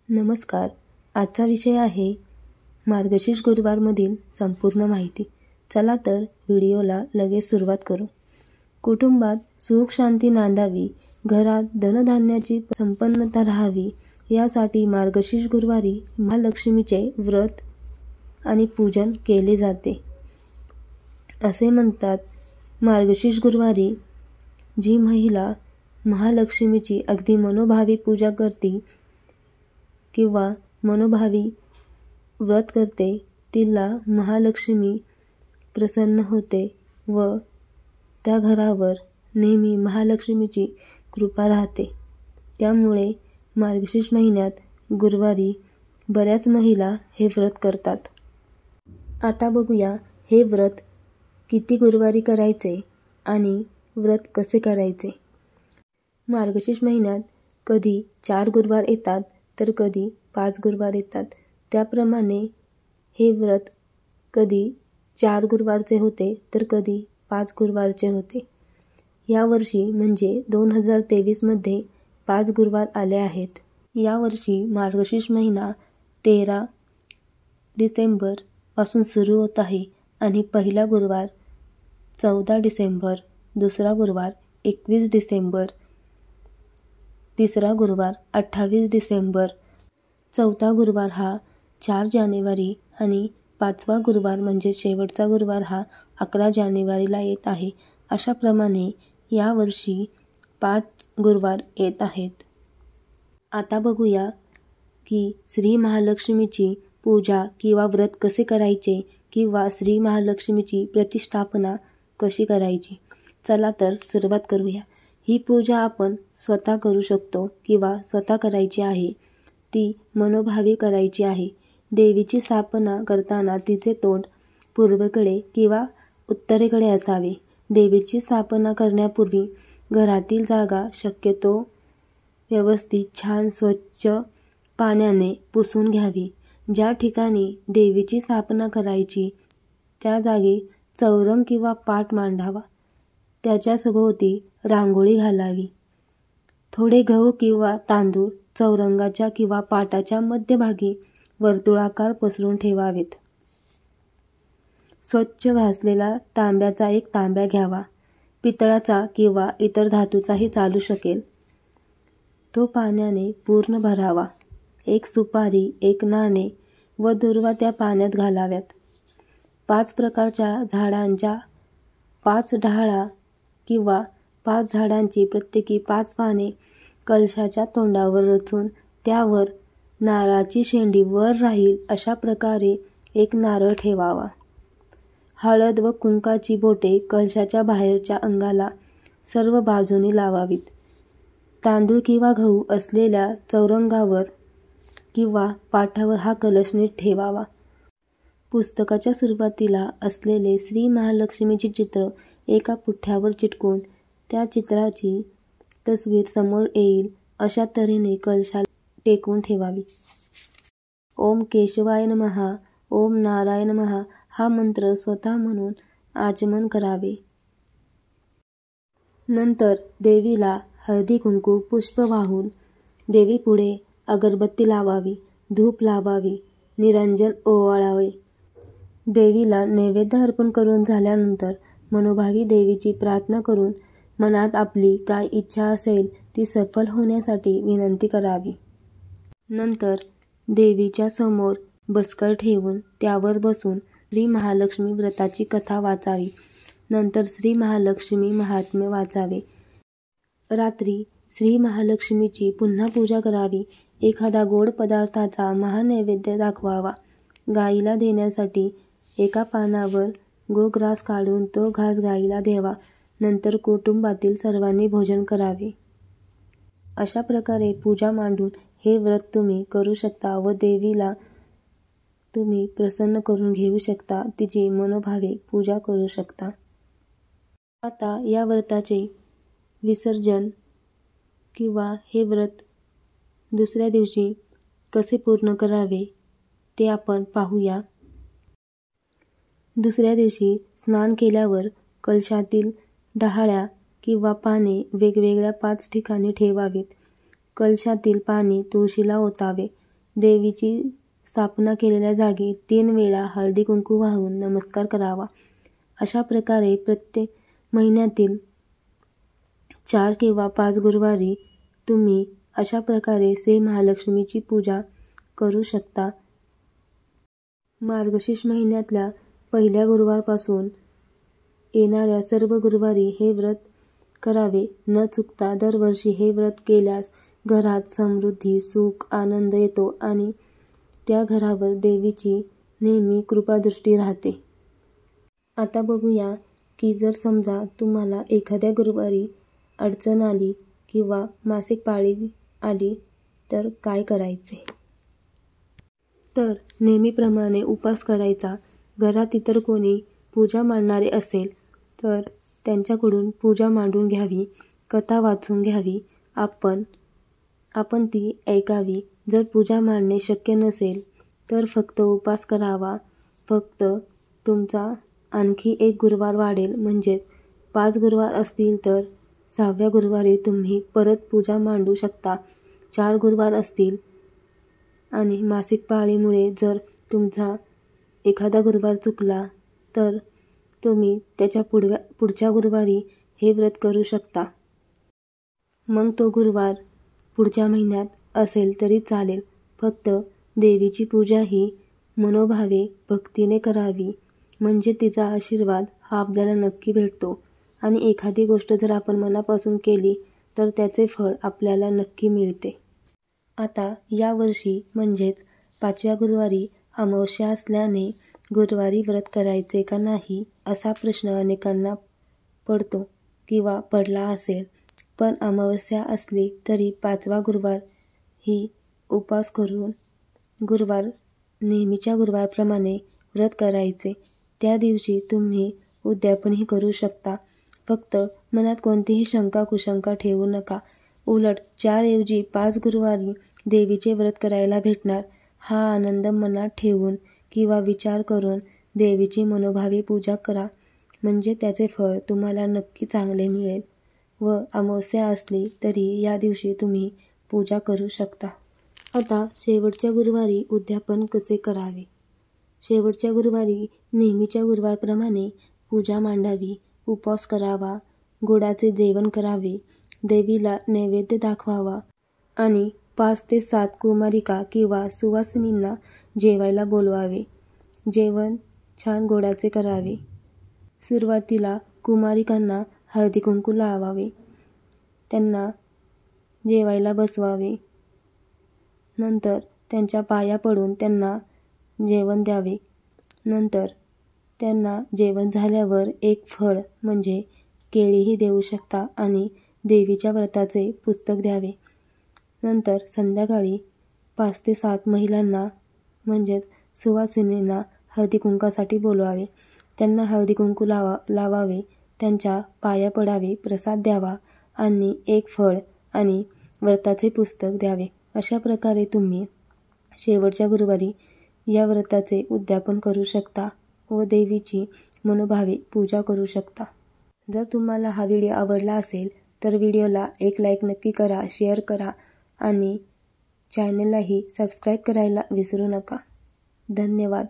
नमस्कार. आजचा विषय आहे मार्गशीर्ष गुरुवारमधील संपूर्ण माहिती. चला तर व्हिडिओला लगेच सुरुवात करू. कुटुंबात सुख शांती नांदावी, घरात धनधान्याची संपन्नता राहावी यासाठी मार्गशीर्ष गुरुवारी महालक्ष्मीचे व्रत आणि पूजन केले जाते. असे म्हणतात, मार्गशीर्ष गुरुवारी जी महिला महालक्ष्मीची अगदी मनोभावी पूजा करते किंवा मनोभावी व्रत करते, तिला महालक्ष्मी प्रसन्न होते व त्या घरावर नेहमी महालक्ष्मीची कृपा राहते. त्यामुळे मार्गशीर्ष महिन्यात गुरुवारी बऱ्याच महिला हे व्रत करतात. आता बघूया हे व्रत किती गुरुवारी करायचे आणि व्रत कसे करायचे. मार्गशीर्ष महिन्यात कधी 4 गुरुवार येतात तर कधी 5 गुरुवार येतात. त्याप्रमाणे हे व्रत कधी 4 गुरुवारचे होते तर कधी 5 गुरुवारचे होते. यावर्षी म्हणजे 2023मध्ये 5 गुरुवार आले आहेत. यावर्षी मार्गशीर्ष महिना 13 डिसेंबर पासून सुरू होत आहे आणि पहिला गुरुवार 14 डिसेंबर, दुसरा गुरुवार 21 डिसेंबर, तिसरा गुरुवार 28 डिसेंबर, चौथा गुरुवार हा 4 जानेवारी आणि 5वा गुरुवार म्हणजे शेवटचा गुरुवार हा 11 जानेवारीला येत आहे. अशाप्रमाणे यावर्षी 5 गुरुवार येत आहेत. आता बघूया की श्री महालक्ष्मीची पूजा किंवा व्रत कसे करायचे किंवा श्री महालक्ष्मीची प्रतिष्ठापना कशी करायची. चला तर सुरुवात करूया. ही पूजा आपण स्वतः करू शकतो किंवा स्वतः करायची आहे. ती मनोभावी करायची आहे. देवीची स्थापना करताना तिचे तोंड पूर्वेकडे किंवा उत्तरेकडे असावे. देवीची स्थापना करण्यापूर्वी घरातील जागा शक्यतो व्यवस्थित छान स्वच्छ पाण्याने पुसून घ्यावी. ज्या ठिकाणी देवीची स्थापना करायची त्या जागी चौरंग किंवा पाट मांडावा. त्याच्या सभोवती रांगोळी घालावी. थोडे गहू किंवा तांदूळ चौरंगाच्या किंवा पाटाच्या मध्यभागी वर्तुळाकार पसरून ठेवावेत. स्वच्छ घासलेला तांब्याचा एक तांब्या घ्यावा. पितळाचा किंवा इतर धातूचाही चालू शकेल. तो पाण्याने पूर्ण भरावा. एक सुपारी, एक नाणे व दुर्वा त्या पाण्यात घालाव्यात. 5 प्रकारच्या झाडांच्या 5 डहाळा किंवा 5 झाडांची प्रत्येकी 5 पाने कलशाच्या तोंडावर रचून त्यावर नारळाची शेंडी वर राहील अशा प्रकारे एक नारळ ठेवावा. हळद व कुंकाची बोटे कलशाच्या बाहेरच्या अंगाला सर्व बाजूनी लावावीत. तांदूळ किंवा गहू असलेल्या चौरंगावर किंवा पाटावर हा कलश नीट ठेवावा. पुस्तकाच्या सुरुवातीला असलेले श्री महालक्ष्मीचे चित्र एका पुठ्ठ्यावर चिटकवून त्या चित्राची तस्वीर समोर येईल अशा तऱ्हेने कलशाला टेकवून ठेवावी. ओम केशवाय नमः, ओम नारायण नमः हा मंत्र स्वतः म्हणून आचमन करावे. नंतर देवीला हळदी कुंकू पुष्प वाहून देवीपुढे अगरबत्ती लावावी, धूप लावावी, निरंजन ओवाळावे. देवीला नैवेद्य अर्पण करून झाल्यानंतर मनोभावी देवीची प्रार्थना करून मनात आपली काय इच्छा असेल ती सफल होण्यासाठी विनंती करावी. नंतर देवीच्या समोर बसकर ठेवून त्यावर बसून श्री महालक्ष्मी व्रताची कथा वाचावी. नंतर श्री महालक्ष्मी महात्म्य वाचावे. रात्री श्री महालक्ष्मीची पुन्हा पूजा करावी. एखादा गोड पदार्थाचा महानैवेद्य दाखवावा. गाईला देण्यासाठी एका पानावर गोग्रास काढून तो घास गाईला द्यावा. नंतर कुटुंबातील सर्वांनी भोजन करावे. अशा प्रकारे पूजा मांडून हे व्रत तुम्ही करू शकता व देवीला तुम्ही प्रसन्न करून घेऊ शकता. तिची मनोभावे पूजा करू शकता. आता या व्रताचे विसर्जन किंवा हे व्रत दुसऱ्या दिवशी कसे पूर्ण करावे ते आपण पाहूया. दुसऱ्या दिवशी स्नान केल्यावर कलशातील डहाळ्या किंवा पाने वेगवेगळ्या 5 ठिकाणी ठेवावीत. कलशातील पाणी तुळशीला ओतावे. देवीची स्थापना केलेल्या जागी 3 वेळा हळदी कुंकू वाहून नमस्कार करावा. अशा प्रकारे प्रत्येक महिन्यातील 4 किंवा 5 गुरुवारी तुम्ही अशा प्रकारे श्री महालक्ष्मीची पूजा करू शकता. मार्गशीर्ष महिन्यातल्या पहिल्या गुरुवारपासून येणाऱ्या सर्व गुरुवारी हे व्रत करावे. न चुकता दरवर्षी हे व्रत केल्यास घरात समृद्धी, सुख, आनंद येतो आणि त्या घरावर देवीची नेहमी कृपादृष्टी राहते. आता बघूया की जर समजा तुम्हाला एखाद्या गुरुवारी अडचण आली किंवा मासिक पाळी आली तर काय करायचे. तर नेहमीप्रमाणे उपास करायचा. घरात इतर कोणी पूजा मांडणारे असेल तर त्यांच्याकडून पूजा मांडून घ्यावी, कथा वाचून घ्यावी, आपण ती ऐकावी. जर पूजा मांडणे शक्य नसेल तर फक्त उपास करावा. फक्त तुमचा आणखी एक गुरुवार वाढेल. म्हणजेच 5 गुरुवार असतील तर 6व्या गुरुवारी तुम्ही परत पूजा मांडू शकता. 4 गुरुवार असतील आणि मासिक पाळीमुळे जर तुमचा एखादा गुरुवार चुकला तर तुम्ही त्याच्या पुढच्या गुरुवारी हे व्रत करू शकता. मग तो गुरुवार पुढच्या महिन्यात असेल तरी चालेल. फक्त देवीची पूजा ही मनोभावे भक्तीने करावी. म्हणजे तिचा आशीर्वाद हा आपल्याला नक्की भेटतो आणि एखादी गोष्ट जर आपण मनापासून केली तर त्याचे फळ आपल्याला नक्की मिळते. आता यावर्षी म्हणजेच 5व्या गुरुवारी अमावस्या असल्याने गुरुवारी व्रत करायचे का नाही असा प्रश्न अनेकांना पडतो किंवा पडला असेल. पण अमावस्या असली तरी 5वा गुरुवार ही उपास करून नेहमीच्या गुरुवारप्रमाणे व्रत करायचे. त्या दिवशी तुम्ही उद्यापनही करू शकता. फक्त मनात कोणतीही शंका कुशंका ठेवू नका. उलट 4 ऐवजी 5 गुरुवारी देवीचे व्रत करायला भेटणार हा आनंद मनात ठेवून किंवा विचार करून देवीची मनोभावी पूजा करा. म्हणजे त्याचे फळ तुम्हाला नक्की चांगले मिळेल. व अमावस्या असली तरी या दिवशी तुम्ही पूजा करू शकता. आता शेवटच्या गुरुवारी उद्यापन कसे करावे. शेवटच्या गुरुवारी नेहमीच्या गुरुवारप्रमाणे पूजा मांडावी, उपवास करावा, गोडाचे जेवण करावे, देवीला नैवेद्य दाखवावा आणि 5 ते 7 कुमारिका किंवा सुवासिनींना जेवायला बोलवावे. जेवण छान गोडाचे करावे. सुरुवातीला कुमारिकांना हळदी कुंकू लावावे, त्यांना जेवायला बसवावे. नंतर त्यांच्या पाया पडून त्यांना जेवण द्यावे. नंतर त्यांना जेवण झाल्यावर एक फळ म्हणजे केळीही देऊ शकता आणि देवीच्या व्रताचे पुस्तक द्यावे. नंतर संध्याकाळी 5 ते 7 महिलांना म्हणजेच सुवासिनींना हळदी कुंकासाठी बोलवावे. त्यांना हळदी कुंकू लावावे, त्यांच्या पाया पडावे, प्रसाद द्यावा आणि एक फळ आणि व्रताचे पुस्तक द्यावे. अशा प्रकारे तुम्ही शेवटच्या गुरुवारी या व्रताचे उद्यापन करू शकता व देवीची मनोभावे पूजा करू शकता. जर तुम्हाला हा व्हिडिओ आवडला असेल तर व्हिडिओला एक लाईक नक्की करा, शेअर करा आणि चॅनललाही सबस्क्राईब करायला विसरू नका. धन्यवाद.